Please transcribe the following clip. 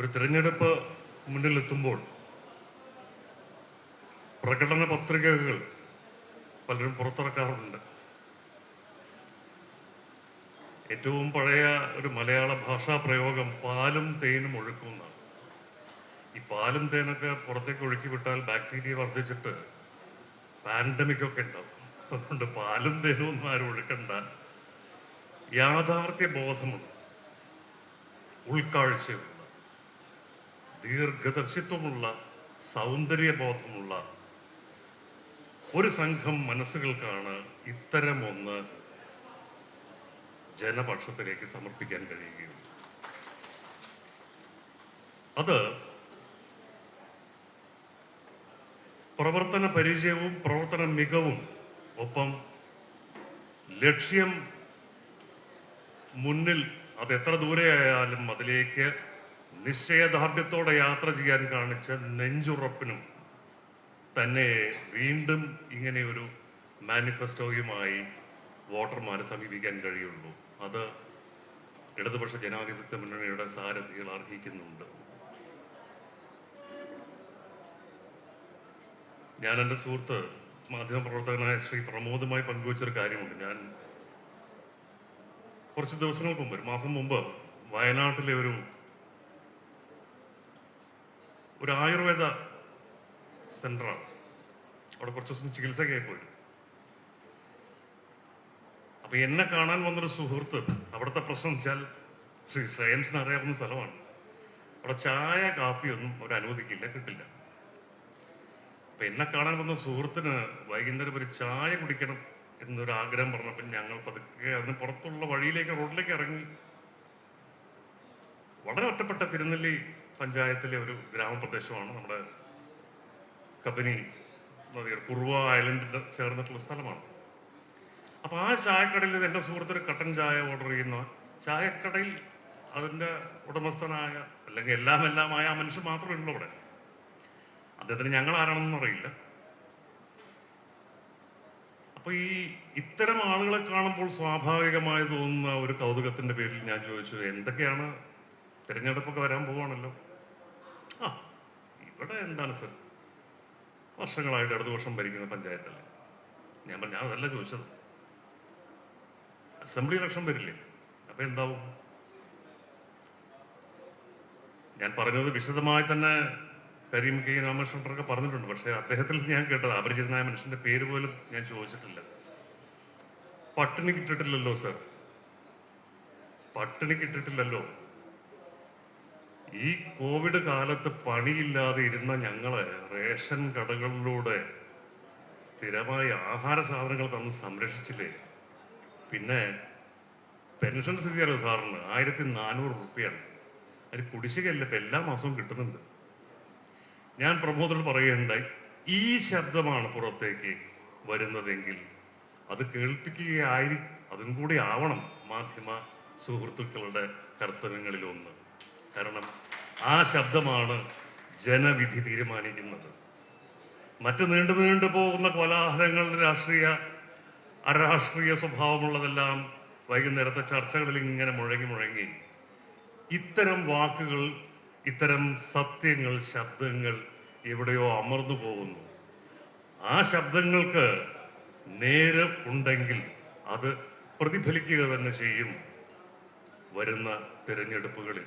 ഒരു തിരഞ്ഞെടുപ്പ് മുന്നിലെത്തുമ്പോൾ പ്രകടന പത്രികകൾ പലരും പുറത്തിറക്കാറുണ്ട്. ഏറ്റവും പഴയ ഒരു മലയാള ഭാഷാ പ്രയോഗം പാലും തേനും ഒഴുക്കുമെന്നാണ്. ഈ പാലും തേനൊക്കെ പുറത്തേക്ക് ഒഴുക്കി വിട്ടാൽ ബാക്ടീരിയ വർദ്ധിച്ചിട്ട് പാൻഡമിക് ഒക്കെ ഉണ്ടാവും. അതുകൊണ്ട് പാലും തേനും ഒന്നും ആരും ഒഴുക്കണ്ട. യാഥാർത്ഥ്യ ബോധമുള്ള, ഉൾക്കാഴ്ചയുള്ള, ദീർഘദർശിത്വമുള്ള, സൗന്ദര്യബോധമുള്ള ഒരു സംഘം മനസ്സുകൾക്കാണ് ഇത്തരമൊന്ന് ജനപക്ഷത്തിലേക്ക് സമർപ്പിക്കാൻ കഴിയുകയുള്ളൂ. അത് പ്രവർത്തന പരിചയവും പ്രവർത്തന മികവും ഒപ്പം ലക്ഷ്യം മുന്നിൽ അത് എത്ര ദൂരെയായാലും അതിലേക്ക് നിശ്ചയദാർഢ്യത്തോടെ യാത്ര ചെയ്യാൻ കാണിച്ച നെഞ്ചുറപ്പിനും തന്നെ വീണ്ടും ഇങ്ങനെ ഒരു മാനിഫെസ്റ്റോയുമായി വോട്ടർമാരെ സമീപിക്കാൻ കഴിയുള്ളൂ. അത് ഇടതുപക്ഷ ജനാധിപത്യ മുന്നണിയുടെ സാരഥികൾ അർഹിക്കുന്നുണ്ട്. ഞാൻ എൻ്റെ സുഹൃത്ത് മാധ്യമപ്രവർത്തകനായ ശ്രീ പ്രമോദുമായി പങ്കുവച്ചൊരു കാര്യമുണ്ട്. ഞാൻ കുറച്ച് ദിവസങ്ങൾക്ക് മുമ്പ്, ഒരു മാസം മുമ്പ്, വയനാട്ടിലെ ഒരു ആയുർവേദ സെന്ററാണ്. അവിടെ കുറച്ച് ദിവസം ചികിത്സയ്ക്കായി പോയി. അപ്പൊ എന്നെ കാണാൻ വന്നൊരു സുഹൃത്ത്, അവിടുത്തെ പ്രശ്നം വെച്ചാൽ ശ്രീ ശ്രേയൻസിന് അറിയാവുന്ന സ്ഥലമാണ്. അവിടെ ചായ കാപ്പിയൊന്നും അവർ അനുവദിക്കില്ല, കിട്ടില്ല. അപ്പൊ എന്നെ കാണാൻ വന്ന സുഹൃത്തിന് വൈകുന്നേരം ഒരു ചായ കുടിക്കണം എന്നൊരു ആഗ്രഹം പറഞ്ഞപ്പോൾ ഞങ്ങൾ പതുക്കെ അതിന് പുറത്തുള്ള വഴിയിലേക്ക്, റോഡിലേക്ക് ഇറങ്ങി. വളരെ ഒറ്റപ്പെട്ട തിരുനെല്ലി പഞ്ചായത്തിലെ ഒരു ഗ്രാമപ്രദേശമാണ്. നമ്മുടെ കബനി നദിയുടെ കുറുവ ഐലൻഡിൽ ചേർന്നിട്ടുള്ള സ്ഥലമാണ്. അപ്പൊ ആ ചായക്കടയിൽ എൻ്റെ സുഹൃത്തൊരു കട്ടൻ ചായ ഓർഡർ ചെയ്യുന്ന ചായക്കടയിൽ അതിൻ്റെ ഉടമസ്ഥനായ, അല്ലെങ്കിൽ എല്ലാമായ ആ മനുഷ്യൻ മാത്രമേ ഉള്ളൂ അവിടെ. അദ്ദേഹത്തിന് ഞങ്ങൾ ആരാണെന്നൊന്നും അറിയില്ല. അപ്പൊ ഇത്തരം ആളുകളെ കാണുമ്പോൾ സ്വാഭാവികമായി തോന്നുന്ന ഒരു കൗതുകത്തിന്റെ പേരിൽ ഞാൻ ചോദിച്ചു, എന്തൊക്കെയാണ്, തിരഞ്ഞെടുപ്പൊക്കെ വരാൻ പോവാണല്ലോ, ഇവിടെ എന്താണ് സർ, വർഷങ്ങളായിട്ട് ഇടതുപക്ഷം ഭരിക്കുന്ന പഞ്ചായത്തല്ലേ? ഞാൻ പറഞ്ഞു, അതല്ല ചോദിച്ചത്, അസംബ്ലി ഇലക്ഷൻ വരില്ലേ, അപ്പൊ എന്താവും? ഞാൻ പറഞ്ഞത് വിശദമായി തന്നെ കരീം കെ രാമകൃഷ്ണനൊക്കെ പറഞ്ഞിട്ടുണ്ട്. പക്ഷെ അദ്ദേഹത്തിൽ ഞാൻ കേട്ടത്, അപരിചിതനായ മനുഷ്യന്റെ പേര് പോലും ഞാൻ ചോദിച്ചിട്ടില്ല. പട്ടിണി കിട്ടിട്ടില്ലല്ലോ സർ, പട്ടിണി കിട്ടിട്ടില്ലല്ലോ. ഈ കോവിഡ് കാലത്ത് പണിയില്ലാതെ ഇരുന്ന ഞങ്ങളെ റേഷൻ കടകളിലൂടെ സ്ഥിരമായി ആഹാര സാധനങ്ങൾ തന്ന് സംരക്ഷിച്ചില്ലേ? പിന്നെ പെൻഷൻ സ്ഥിതിയല്ലോ സാറിന് 1400 രൂപയാണ്. അതിന് കുടിശ്ശികയല്ല, ഇപ്പം എല്ലാ മാസവും കിട്ടുന്നുണ്ട്. ഞാൻ പ്രമോദോട് പറയുകയുണ്ടായി, ഈ ശബ്ദമാണ് പുറത്തേക്ക് വരുന്നതെങ്കിൽ അത് കേൾപ്പിക്കുകയായി, അതും കൂടി ആവണം മാധ്യമ സുഹൃത്തുക്കളുടെ കർത്തവ്യങ്ങളിലൊന്ന്. കാരണം ആ ശബ്ദമാണ് ജനവിധി തീരുമാനിക്കുന്നത്. മറ്റ് നീണ്ടു പോകുന്ന കോലാഹലങ്ങൾ, അരാഷ്ട്രീയ സ്വഭാവമുള്ളതെല്ലാം വൈകുന്നേരത്തെ ചർച്ചകളിൽ ഇങ്ങനെ മുഴങ്ങി ഇത്തരം വാക്കുകൾ, ഇത്തരം സത്യങ്ങൾ, ശബ്ദങ്ങൾ എവിടെയോ അമർന്നു പോകുന്നു. ആ ശബ്ദങ്ങൾക്ക് നേര് ഉണ്ടെങ്കിൽ അത് പ്രതിഫലിക്കുക തന്നെ ചെയ്യും വരുന്ന തിരഞ്ഞെടുപ്പുകളിൽ.